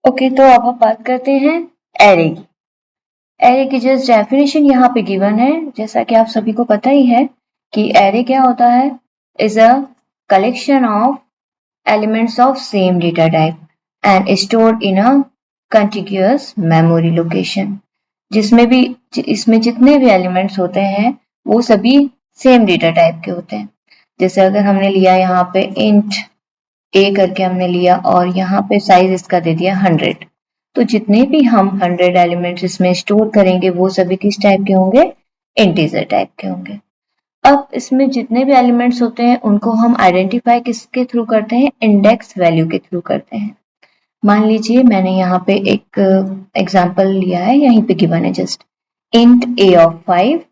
Okay, तो अब हम बात करते हैं एरे की। एरे की जस्ट डेफिनेशन यहाँ पे गिवन है। जैसा कि आप सभी को पता ही है कि एरे क्या होता है, is a collection of elements of same data type and stored in a contiguous memory location। जिसमें भी इसमें जितने भी एलिमेंट्स होते हैं वो सभी सेम डेटा टाइप के होते हैं। जैसे अगर हमने लिया यहाँ पे इंट ए करके हमने लिया और यहाँ पे साइज इसका दे दिया 100, तो जितने भी हम 100 एलिमेंट्स इसमें स्टोर करेंगे वो सभी किस टाइप के होंगे, इंटीजर टाइप के होंगे। अब इसमें जितने भी एलिमेंट्स होते हैं उनको हम आइडेंटिफाई किसके थ्रू करते हैं, इंडेक्स वैल्यू के थ्रू करते हैं। मान लीजिए मैंने यहाँ पे एक एग्जांपल लिया है, यहीं पे गिवन है just int a of 5,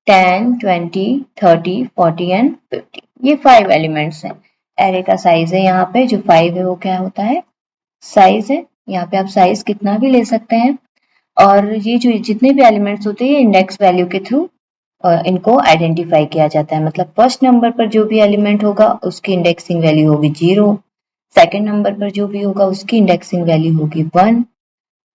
10, 20, 30, 40 and 50। ये 5 एलिमेंट्स हैं। एरे का साइज है यहाँ पे जो 5 है वो क्या होता है, साइज है। यहाँ पे आप साइज कितना भी ले सकते हैं। और ये जो जितने भी एलिमेंट्स होते हैं इंडेक्स वैल्यू के थ्रू इनको आइडेंटिफाई किया जाता है। मतलब फर्स्ट नंबर पर जो भी एलिमेंट होगा उसकी इंडेक्सिंग वैल्यू होगी 0, सेकंड नंबर पर जो भी होगा उसकी इंडेक्सिंग वैल्यू होगी 1,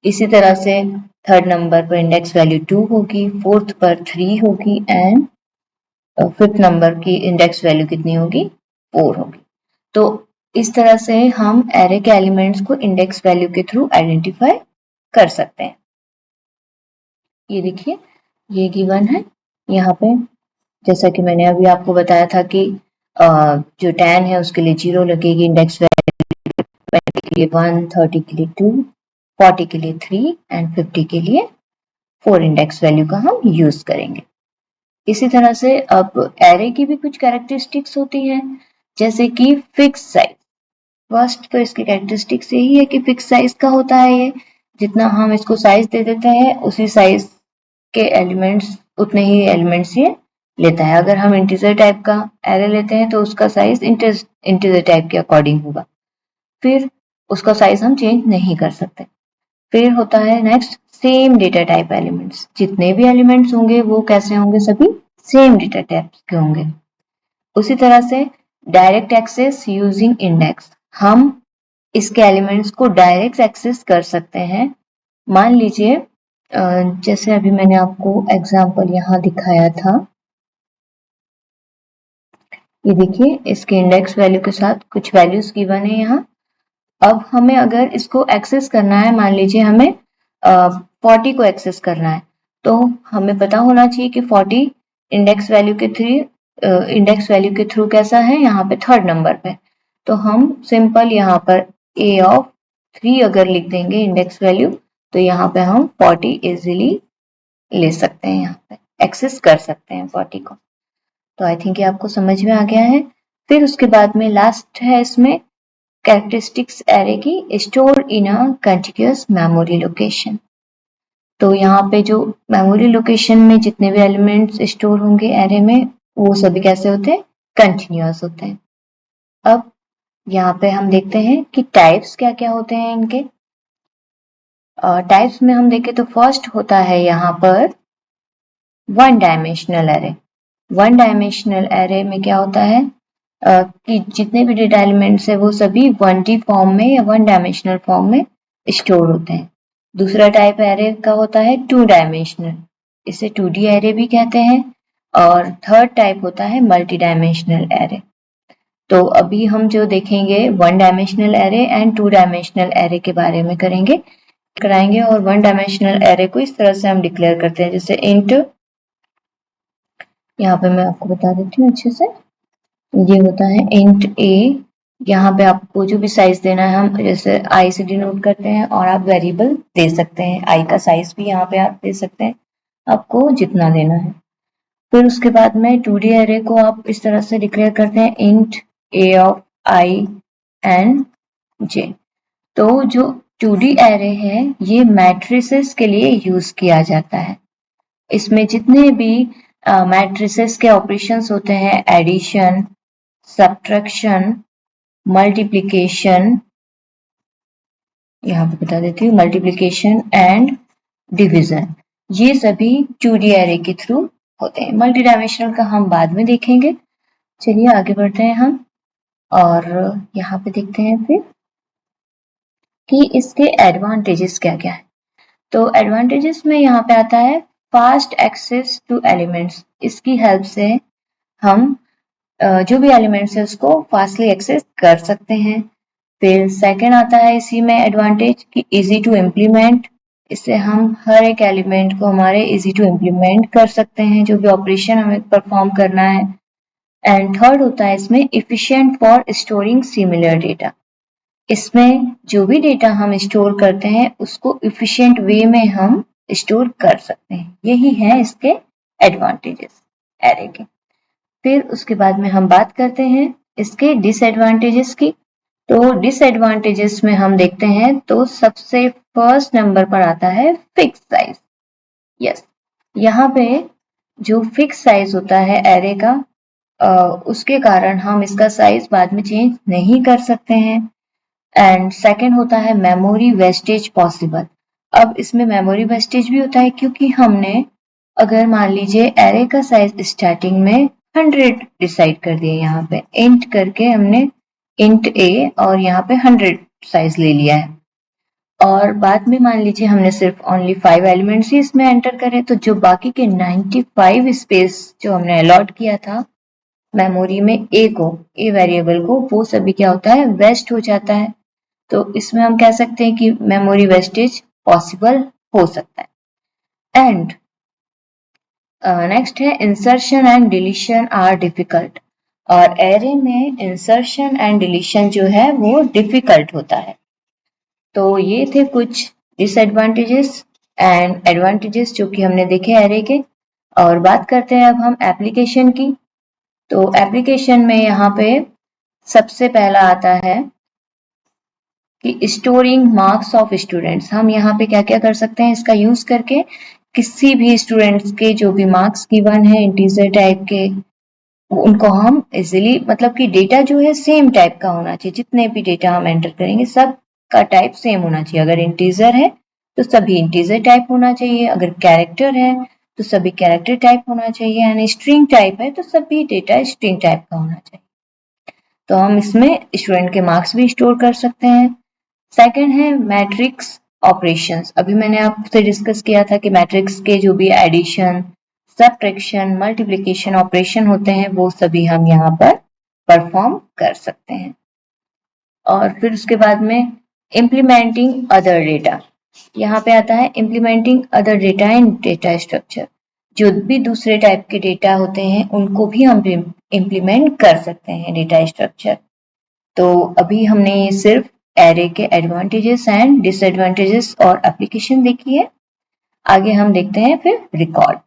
इसी तरह से थर्ड नंबर पर इंडेक्स वैल्यू 2 होगी, फोर्थ पर 3 होगी एंड फिफ्थ नंबर की इंडेक्स वैल्यू कितनी होगी, 4 होगी। तो इस तरह से हम एरे के एलिमेंट्स को इंडेक्स वैल्यू के थ्रू आइडेंटिफाई कर सकते हैं। ये देखिए ये गिवन है यहाँ पे, जैसा कि मैंने अभी आपको बताया था कि जो 10 है उसके लिए 0 लगेगी इंडेक्स वैल्यू, 20 के लिए 1, 30 के लिए 2, 40 के लिए 3 एंड 50 के लिए 4 इंडेक्स वैल्यू का हम यूज करेंगे। इसी तरह से अब एरे की भी कुछ कैरेक्टरिस्टिक्स होती हैं, जैसे कि फिक्स साइज। फर्स्ट तो इसकी कैरेक्टरिस्टिक्स यही है कि फिक्स साइज का होता है ये, जितना हम इसको साइज दे देते हैं उसी साइज के एलिमेंट्स उतने ही एलिमेंट्स ये लेता है। अगर हम इंटीजर टाइप का एरे लेते हैं तो उसका साइज इंटीजर टाइप के अकॉर्डिंग होगा, फिर उसका साइज हम चेंज नहीं कर सकते। फिर होता है next same data type elements. जितने भी एलिमेंट्स होंगे वो कैसे होंगे, सभी सेम डेटा टाइप के होंगे। उसी तरह से डायरेक्ट एक्सेस यूजिंग इंडेक्स, हम इसके एलिमेंट्स को डायरेक्ट एक्सेस कर सकते हैं। मान लीजिए जैसे अभी मैंने आपको एग्जांपल यहाँ दिखाया था, ये देखिए इसके इंडेक्स वैल्यू के साथ कुछ वैल्यूज गिवन है यहाँ। अब हमें अगर इसको एक्सेस करना है, मान लीजिए हमें 40 को एक्सेस करना है, तो हमें पता होना चाहिए कि 40 इंडेक्स वैल्यू के थ्रू कैसा है, यहाँ पे थर्ड नंबर पे। तो हम सिंपल यहाँ पर ए ऑफ 3 अगर लिख देंगे इंडेक्स वैल्यू, तो यहाँ पे हम 40 इजीली ले सकते हैं, यहाँ पे एक्सेस कर सकते हैं 40 को। तो आई थिंक ये आपको समझ में आ गया है। फिर उसके बाद में लास्ट है इसमें कैरेक्टरिस्टिक्स एरे की, store in a continuous memory location. तो यहाँ पे जो मेमोरी लोकेशन में जितने भी एलिमेंट्स स्टोर होंगे एरे में वो सभी कैसे होते हैं, कंटिन्यूअस होते हैं। अब यहाँ पे हम देखते हैं कि टाइप्स क्या क्या होते हैं इनके। टाइप्स में हम देखें तो फर्स्ट होता है यहाँ पर one dimensional array. One dimensional array में क्या होता है कि जितने भी डेटा एलिमेंट्स है वो सभी 1D फॉर्म में या वन डायमेंशनल फॉर्म में स्टोर होते हैं। दूसरा टाइप एरे का होता है टू डायमेंशनल, इसे 2D एरे भी कहते हैं। और थर्ड टाइप होता है मल्टी डायमेंशनल एरे। तो अभी हम जो देखेंगे one dimensional array and two dimensional array के बारे में कराएंगे। और वन डायमेंशनल एरे को इस तरह से हम डिक्लेयर करते हैं, जैसे इंट, यहाँ पे मैं आपको बता देती हूँ अच्छे से, ये होता है इंट ए। यहाँ पे आपको जो भी साइज देना है हम जैसे आई से डिनोट करते हैं, और आप वेरिएबल दे सकते हैं, आई का साइज भी यहाँ पे आप दे सकते हैं, आपको जितना देना है। फिर उसके बाद में 2D एरे को आप इस तरह से डिक्लेयर करते हैं int a of i and j. तो जो 2D एरे है ये मैट्रिसेस के लिए यूज किया जाता है। इसमें जितने भी मैट्रिसेस के ऑपरेशंस होते हैं, एडिशन, सब्ट्रैक्शन, मल्टीप्लिकेशन, यहाँ पे बता देती हूँ मल्टीप्लिकेशन एंड डिवीजन, ये सभी 2D एरे के थ्रू होते हैं। मल्टी डायमेंशनल का हम बाद में देखेंगे। चलिए आगे बढ़ते हैं हम और यहाँ पे देखते हैं फिर कि इसके एडवांटेजेस क्या क्या है। तो एडवांटेजेस में यहाँ पे आता है फास्ट एक्सेस टू एलिमेंट्स। इसकी हेल्प से हम जो भी एलिमेंट्स है उसको फास्टली एक्सेस कर सकते हैं। फिर सेकंड आता है इसी में एडवांटेज कि इजी टू इम्प्लीमेंट। इससे हम हर एक एलिमेंट को हमारे इजी टू इम्प्लीमेंट कर सकते हैं, जो भी ऑपरेशन हमें परफॉर्म करना है। एंड थर्ड होता है इसमें efficient for storing similar data. इसमें जो भी डेटा हम स्टोर करते हैं उसको एफिशिएंट वे में हम स्टोर कर सकते हैं। यही है इसके एडवांटेजेस एरे के। फिर उसके बाद में हम बात करते हैं इसके डिसएडवांटेजेस की। तो डिसएडवांटेजेस में हम देखते हैं तो सबसे फर्स्ट नंबर पर आता है फिक्स साइज। यस, यहाँ पे जो फिक्स साइज होता है एरे का, उसके कारण हम इसका साइज बाद में चेंज नहीं कर सकते हैं। एंड सेकंड होता है मेमोरी वेस्टेज पॉसिबल। अब इसमें मेमोरी वेस्टेज भी होता है क्योंकि हमने अगर मान लीजिए एरे का साइज स्टार्टिंग में 100 डिसाइड कर दिया, यहाँ पे इंट करके हमने इंट ए और यहाँ पे 100 साइज ले लिया है, और बाद में मान लीजिए हमने सिर्फ ओनली 5 एलिमेंट्स ही इसमें एंटर करे, तो जो बाकी के 95 स्पेस जो हमने अलॉट किया था मेमोरी में ए वेरिएबल को, वो सभी क्या होता है वेस्ट हो जाता है। तो इसमें हम कह सकते हैं कि मेमोरी वेस्टेज पॉसिबल हो सकता है। एंड नेक्स्ट है insertion and deletion are difficult. और एरे में इंसर्शन एंड डिलीशन जो है वो डिफिकल्ट होता है। तो ये थे कुछ डिसएडवांटेजेस एंड एडवांटेजेस जो कि हमने देखे एरे के। और बात करते हैं अब हम एप्लीकेशन की। तो एप्लीकेशन में यहाँ पे सबसे पहला आता है कि स्टोरिंग मार्क्स ऑफ स्टूडेंट्स। हम यहाँ पे क्या क्या कर सकते हैं इसका यूज करके, किसी भी स्टूडेंट्स के जो भी मार्क्स गिवन है इंटीजर टाइप के, उनको हम इजीली, मतलब कि डेटा जो है सेम टाइप का होना चाहिए। जितने भी डेटा हम एंटर करेंगे सब का टाइप सेम होना चाहिए। अगर इंटीजर है तो सभी इंटीजर टाइप होना चाहिए, अगर कैरेक्टर है तो सभी कैरेक्टर टाइप होना चाहिए, एंड स्ट्रिंग टाइप है तो सभी डेटा स्ट्रिंग टाइप का होना चाहिए। तो हम इसमें स्टूडेंट के मार्क्स भी स्टोर कर सकते हैं। सेकंड है मैट्रिक्स ऑपरेशंस। अभी मैंने आपसे डिस्कस किया था कि मैट्रिक्स के जो भी एडिशन, सब्ट्रैक्शन, मल्टीप्लिकेशन ऑपरेशन होते हैं वो सभी हम यहाँ पर परफॉर्म कर सकते हैं। और फिर उसके बाद में इम्प्लीमेंटिंग अदर डेटा। यहाँ पे आता है इम्प्लीमेंटिंग अदर डेटा इन डेटा स्ट्रक्चर। जो भी दूसरे टाइप के डेटा होते हैं उनको भी हम इम्प्लीमेंट कर सकते हैं डेटा स्ट्रक्चर। तो अभी हमने सिर्फ एरे के एडवांटेजेस एंड डिसएडवांटेजेस और एप्लीकेशन देखी है। आगे हम देखते हैं फिर रिकॉर्ड।